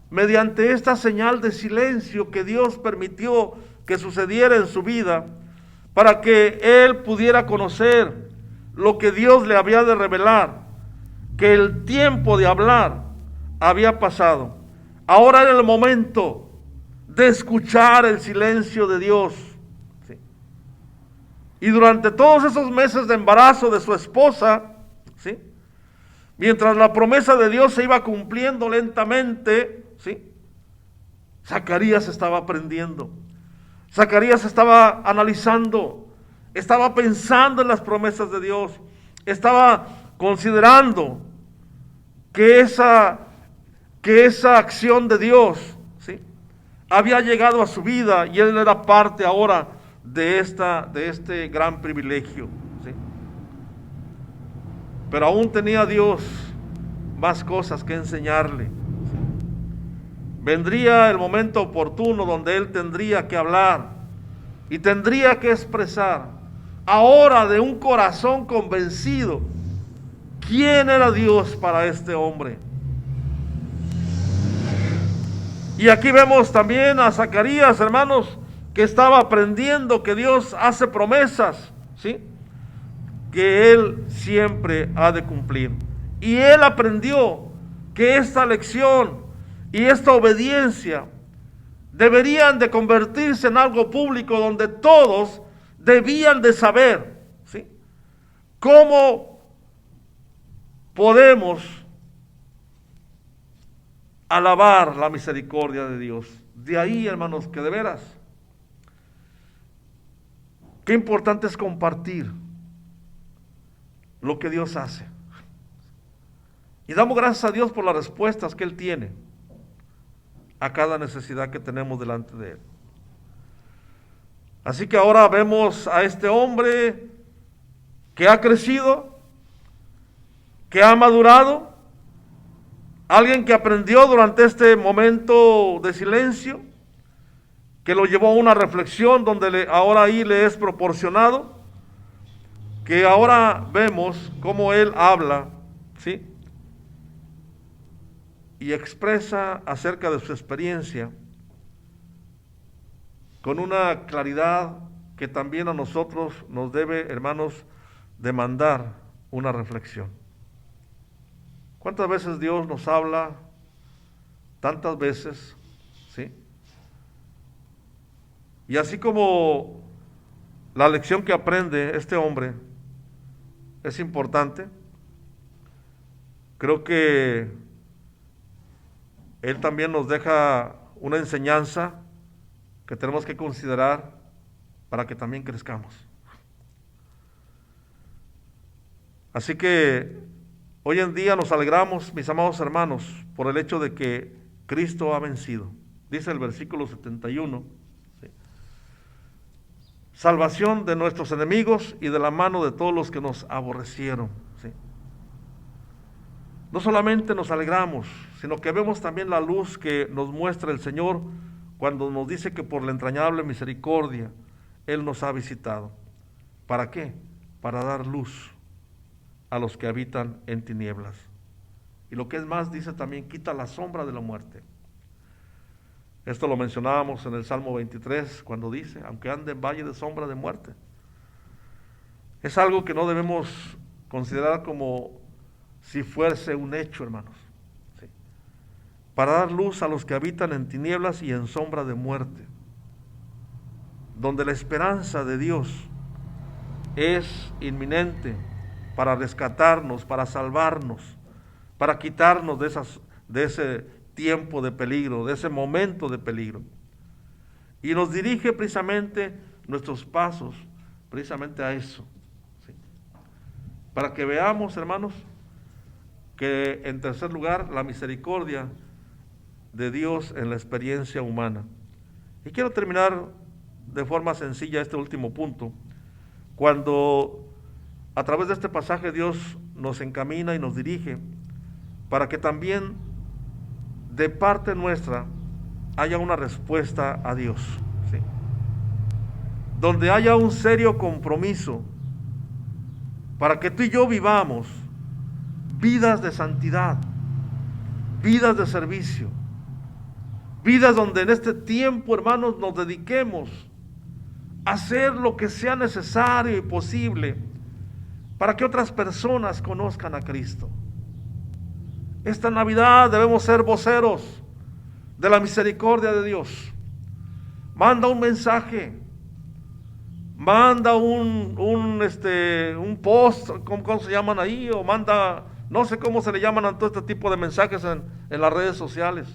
mediante esta señal de silencio que Dios permitió que sucediera en su vida, para que él pudiera conocer lo que Dios le había de revelar, que el tiempo de hablar había pasado. Ahora era el momento de escuchar el silencio de Dios, ¿sí? Y durante todos esos meses de embarazo de su esposa, ¿sí?, mientras la promesa de Dios se iba cumpliendo lentamente, ¿sí?, Zacarías estaba aprendiendo. Zacarías estaba analizando, estaba pensando en las promesas de Dios, estaba considerando que esa acción de Dios, ¿sí?, había llegado a su vida y él era parte ahora de este gran privilegio, ¿sí? Pero aún tenía Dios más cosas que enseñarle. Vendría el momento oportuno donde él tendría que hablar y tendría que expresar, ahora de un corazón convencido, quién era Dios para este hombre. Y aquí vemos también a Zacarías, hermanos, que estaba aprendiendo que Dios hace promesas, ¿sí?, que él siempre ha de cumplir. Y él aprendió que esta lección y esta obediencia deberían de convertirse en algo público donde todos debían de saber, ¿sí?, cómo podemos alabar la misericordia de Dios. De ahí, hermanos, que de veras, qué importante es compartir lo que Dios hace. Y damos gracias a Dios por las respuestas que Él tiene a cada necesidad que tenemos delante de Él. Así que ahora vemos a este hombre que ha crecido, que ha madurado, alguien que aprendió durante este momento de silencio, que lo llevó a una reflexión donde ahora ahí le es proporcionado, que ahora vemos cómo él habla, ¿sí?, y expresa acerca de su experiencia con una claridad que también a nosotros nos debe, hermanos, demandar una reflexión. ¿Cuántas veces Dios nos habla? Tantas veces, ¿sí? Y así como la lección que aprende este hombre es importante, creo que él también nos deja una enseñanza que tenemos que considerar para que también crezcamos. Así que hoy en día nos alegramos, mis amados hermanos, por el hecho de que Cristo ha vencido. Dice el versículo 71, ¿sí?, salvación de nuestros enemigos y de la mano de todos los que nos aborrecieron, ¿sí? No solamente nos alegramos, sino que vemos también la luz que nos muestra el Señor cuando nos dice que por la entrañable misericordia Él nos ha visitado. ¿Para qué? Para dar luz a los que habitan en tinieblas. Y lo que es más, dice también, quita la sombra de la muerte. Esto lo mencionábamos en el Salmo 23, cuando dice, aunque ande en valle de sombra de muerte. Es algo que no debemos considerar como si fuese un hecho, hermanos, ¿sí?, para dar luz a los que habitan en tinieblas y en sombra de muerte, donde la esperanza de Dios es inminente para rescatarnos, para salvarnos, para quitarnos de ese tiempo de peligro, de ese momento de peligro. Y nos dirige precisamente nuestros pasos, precisamente a eso, ¿sí?, para que veamos, hermanos, que en tercer lugar, la misericordia de Dios en la experiencia humana. Y quiero terminar de forma sencilla este último punto, cuando a través de este pasaje Dios nos encamina y nos dirige para que también de parte nuestra haya una respuesta a Dios, ¿sí?, donde haya un serio compromiso para que tú y yo vivamos vidas de santidad, vidas de servicio, vidas donde en este tiempo, hermanos, nos dediquemos a hacer lo que sea necesario y posible para que otras personas conozcan a Cristo. Esta Navidad debemos ser voceros de la misericordia de Dios. Manda un mensaje, manda un post, ¿cómo se llaman ahí? O manda, no sé cómo se le llaman a todo este tipo de mensajes en las redes sociales.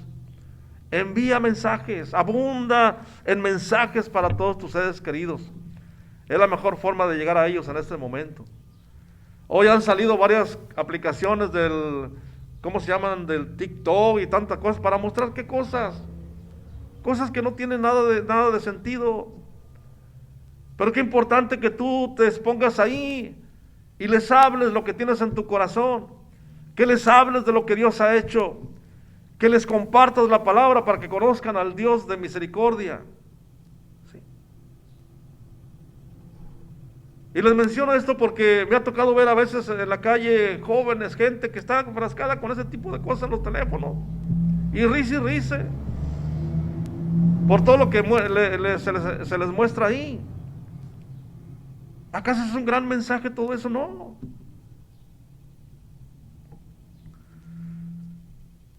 Envía mensajes, abunda en mensajes para todos tus seres queridos. Es la mejor forma de llegar a ellos en este momento. Hoy han salido varias aplicaciones del, ¿cómo se llaman?, del TikTok y tantas cosas para mostrar qué cosas. Cosas que no tienen nada de sentido. Pero qué importante que tú te expongas ahí y les hables lo que tienes en tu corazón, que les hables de lo que Dios ha hecho, que les compartas la palabra para que conozcan al Dios de misericordia. ¿Sí? Y les menciono esto porque me ha tocado ver a veces en la calle jóvenes, gente que está enfrascada con ese tipo de cosas en los teléfonos, y risa por todo lo que se les muestra ahí. ¿Acaso es un gran mensaje todo eso? No.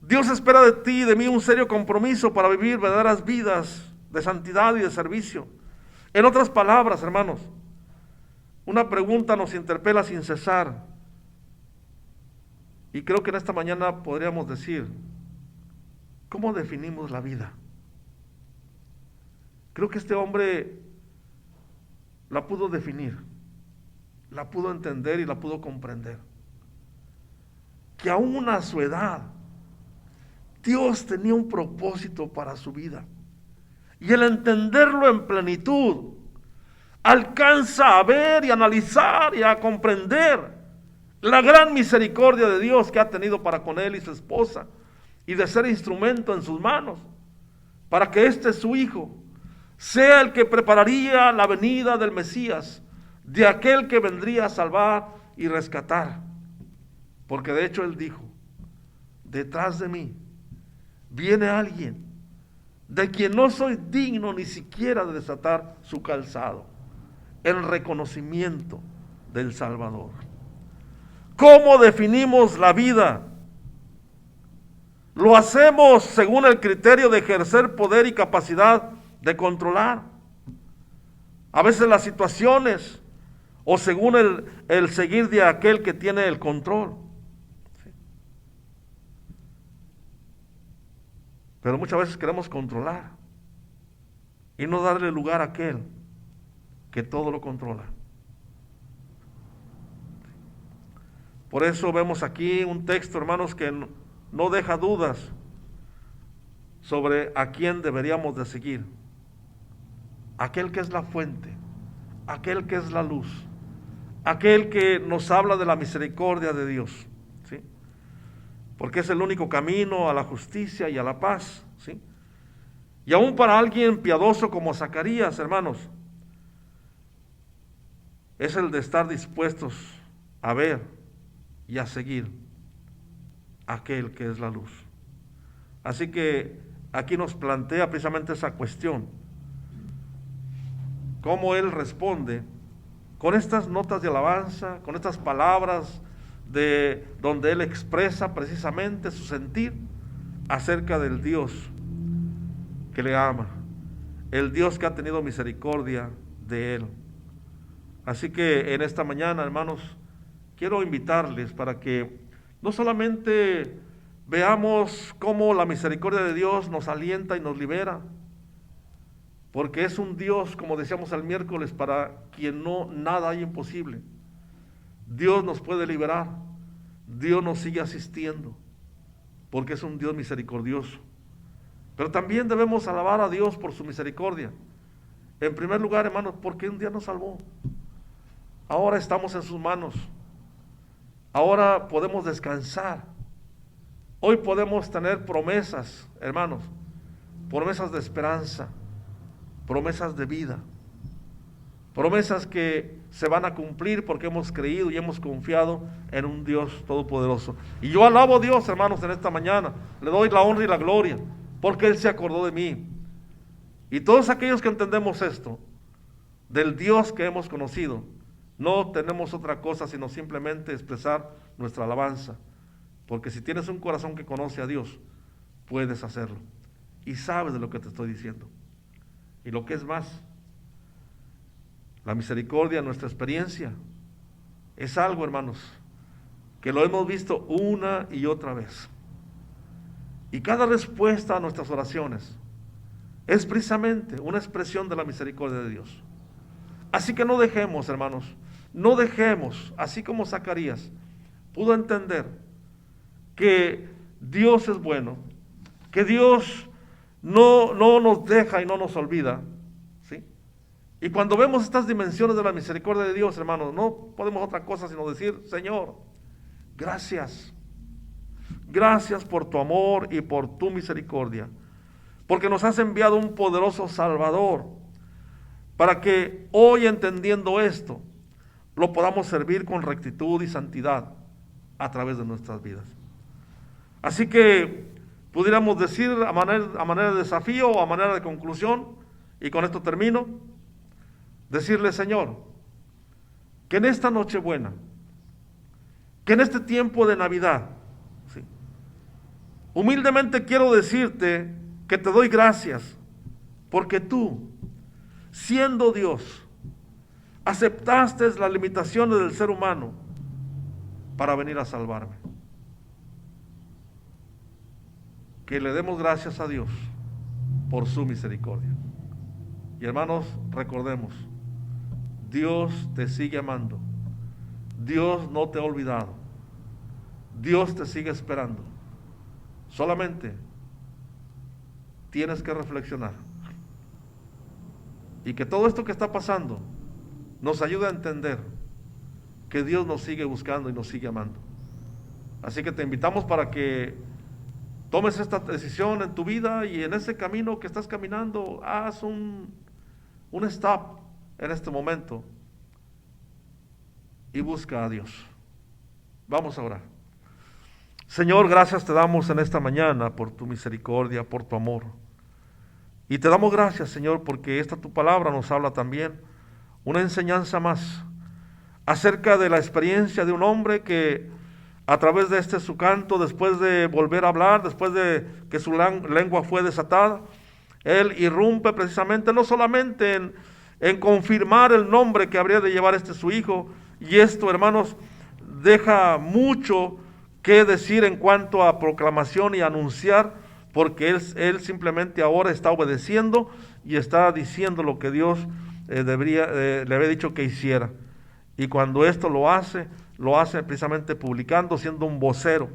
Dios espera de ti y de mí un serio compromiso para vivir verdaderas vidas de santidad y de servicio. En otras palabras, hermanos, una pregunta nos interpela sin cesar. Y creo que en esta mañana podríamos decir, ¿cómo definimos la vida? Creo que este hombre la pudo definir, la pudo entender y la pudo comprender. Que aún a su edad, Dios tenía un propósito para su vida. Y el entenderlo en plenitud, alcanza a ver y analizar y a comprender la gran misericordia de Dios que ha tenido para con él y su esposa, y de ser instrumento en sus manos, para que su hijo, sea el que prepararía la venida del Mesías, de aquel que vendría a salvar y rescatar. Porque de hecho él dijo, detrás de mí viene alguien de quien no soy digno ni siquiera de desatar su calzado, en reconocimiento del Salvador. ¿Cómo definimos la vida? Lo hacemos según el criterio de ejercer poder y capacidad de controlar a veces las situaciones, o según el seguir de aquel que tiene el control. ¿Sí? Pero muchas veces queremos controlar y no darle lugar a aquel que todo lo controla. Por eso vemos aquí un texto, hermanos, que no deja dudas sobre a quién deberíamos de seguir. Aquel que es la fuente, aquel que es la luz, aquel que nos habla de la misericordia de Dios, ¿sí? Porque es el único camino a la justicia y a la paz, ¿sí? Y aún para alguien piadoso como Zacarías, hermanos, es el de estar dispuestos a ver y a seguir aquel que es la luz. Así que aquí nos plantea precisamente esa cuestión, cómo él responde con estas notas de alabanza, con estas palabras de donde él expresa precisamente su sentir acerca del Dios que le ama, el Dios que ha tenido misericordia de él. Así que en esta mañana, hermanos, quiero invitarles para que no solamente veamos cómo la misericordia de Dios nos alienta y nos libera, porque es un Dios, como decíamos el miércoles, para quien nada hay imposible. Dios nos puede liberar, Dios nos sigue asistiendo, porque es un Dios misericordioso. Pero también debemos alabar a Dios por su misericordia. En primer lugar, hermanos, porque un día nos salvó. Ahora estamos en sus manos. Ahora podemos descansar. Hoy podemos tener promesas, hermanos, promesas de esperanza, promesas de vida, promesas que se van a cumplir porque hemos creído y hemos confiado en un Dios todopoderoso. Y yo alabo a Dios, hermanos, en esta mañana, le doy la honra y la gloria, porque Él se acordó de mí. Y todos aquellos que entendemos esto, del Dios que hemos conocido, no tenemos otra cosa sino simplemente expresar nuestra alabanza, porque si tienes un corazón que conoce a Dios, puedes hacerlo, y sabes de lo que te estoy diciendo. Y lo que es más, la misericordia, nuestra experiencia, es algo, hermanos, que lo hemos visto una y otra vez. Y cada respuesta a nuestras oraciones es precisamente una expresión de la misericordia de Dios. Así que no dejemos, hermanos, no dejemos, así como Zacarías pudo entender que Dios es bueno, que Dios no nos deja y no nos olvida, ¿sí? Y cuando vemos estas dimensiones de la misericordia de Dios, hermanos, no podemos otra cosa sino decir, Señor, gracias. Gracias por tu amor y por tu misericordia, porque nos has enviado un poderoso Salvador, para que hoy, entendiendo esto, lo podamos servir con rectitud y santidad a través de nuestras vidas. Así que pudiéramos decir a manera de desafío o a manera de conclusión, y con esto termino, decirle, Señor, que en esta Nochebuena, que en este tiempo de Navidad, ¿sí?, Humildemente quiero decirte que te doy gracias porque tú, siendo Dios, aceptaste las limitaciones del ser humano para venir a salvarme. Que le demos gracias a Dios por su misericordia. Y hermanos, recordemos, Dios te sigue amando. Dios no te ha olvidado. Dios te sigue esperando. Solamente tienes que reflexionar. Y que todo esto que está pasando nos ayude a entender que Dios nos sigue buscando y nos sigue amando. Así que te invitamos para que tomes esta decisión en tu vida y en ese camino que estás caminando, haz un stop en este momento y busca a Dios. Vamos a orar. Señor, gracias te damos en esta mañana por tu misericordia, por tu amor. Y te damos gracias, Señor, porque esta tu palabra nos habla también una enseñanza más acerca de la experiencia de un hombre que a través de su canto, después de volver a hablar, después de que su lengua fue desatada, él irrumpe precisamente no solamente en confirmar el nombre que habría de llevar su hijo, y esto, hermanos, deja mucho que decir en cuanto a proclamación y anunciar, porque él simplemente ahora está obedeciendo y está diciendo lo que Dios le había dicho que hiciera. Y cuando esto lo hace precisamente publicando, siendo un vocero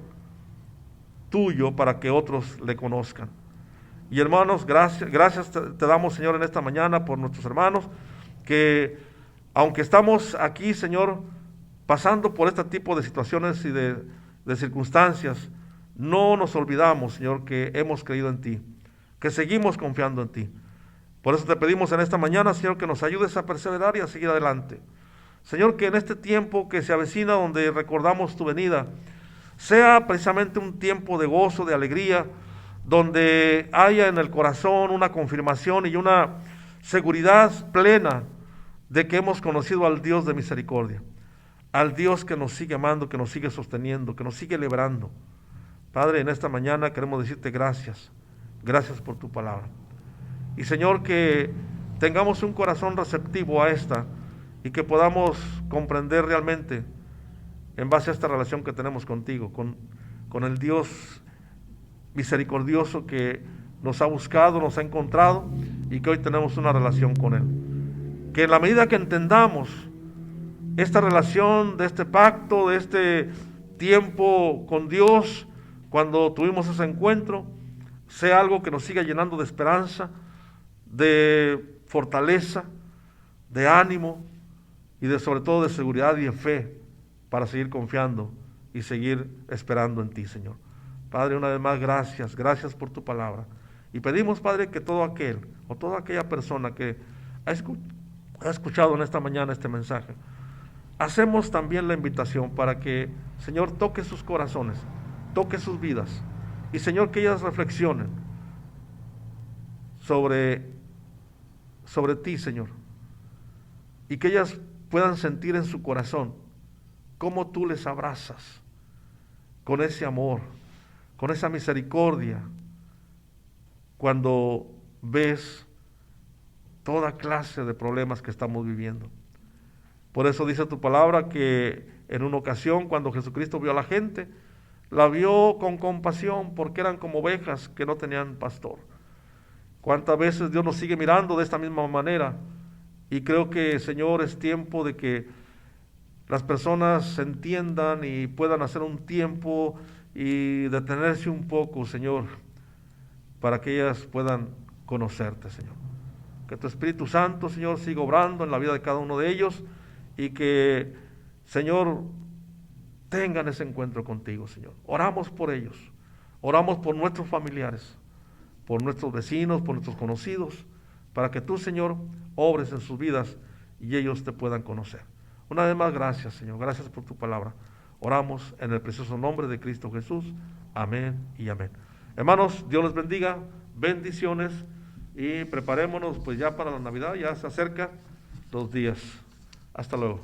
tuyo para que otros le conozcan. Y hermanos, gracias te damos, Señor, en esta mañana por nuestros hermanos, que aunque estamos aquí, Señor, pasando por este tipo de situaciones y de circunstancias, no nos olvidamos, Señor, que hemos creído en ti, que seguimos confiando en ti. Por eso te pedimos en esta mañana, Señor, que nos ayudes a perseverar y a seguir adelante. Señor, que en este tiempo que se avecina, donde recordamos tu venida, sea precisamente un tiempo de gozo, de alegría, donde haya en el corazón una confirmación y una seguridad plena de que hemos conocido al Dios de misericordia, al Dios que nos sigue amando, que nos sigue sosteniendo, que nos sigue librando. Padre, en esta mañana queremos decirte gracias, gracias por tu palabra. Y Señor, que tengamos un corazón receptivo a esta y que podamos comprender realmente, en base a esta relación que tenemos contigo, con el Dios misericordioso que nos ha buscado, nos ha encontrado y que hoy tenemos una relación con Él. Que en la medida que entendamos esta relación, de este pacto, de este tiempo con Dios, cuando tuvimos ese encuentro, sea algo que nos siga llenando de esperanza, de fortaleza, de ánimo y sobre todo de seguridad y de fe para seguir confiando y seguir esperando en ti, Señor. Padre, una vez más, gracias por tu palabra. Y pedimos, Padre, que todo aquel o toda aquella persona que ha escuchado en esta mañana este mensaje, hacemos también la invitación para que, Señor, toque sus corazones, toque sus vidas. Y, Señor, que ellas reflexionen sobre ti, Señor. Y que ellas puedan sentir en su corazón cómo tú les abrazas con ese amor, con esa misericordia, cuando ves toda clase de problemas que estamos viviendo. Por eso dice tu palabra que en una ocasión, cuando Jesucristo vio a la gente, la vio con compasión porque eran como ovejas que no tenían pastor. ¿Cuántas veces Dios nos sigue mirando de esta misma manera? Y creo que, Señor, es tiempo de que las personas se entiendan y puedan hacer un tiempo y detenerse un poco, Señor, para que ellas puedan conocerte, Señor. Que tu Espíritu Santo, Señor, siga obrando en la vida de cada uno de ellos y que, Señor, tengan ese encuentro contigo, Señor. Oramos por ellos, oramos por nuestros familiares, por nuestros vecinos, por nuestros conocidos, para que tú, Señor, obres en sus vidas y ellos te puedan conocer. Una vez más, gracias, Señor, gracias por tu palabra. Oramos en el precioso nombre de Cristo Jesús. Amén y amén. Hermanos, Dios les bendiga, bendiciones y preparémonos pues ya para la Navidad, ya se acerca 2 días. Hasta luego.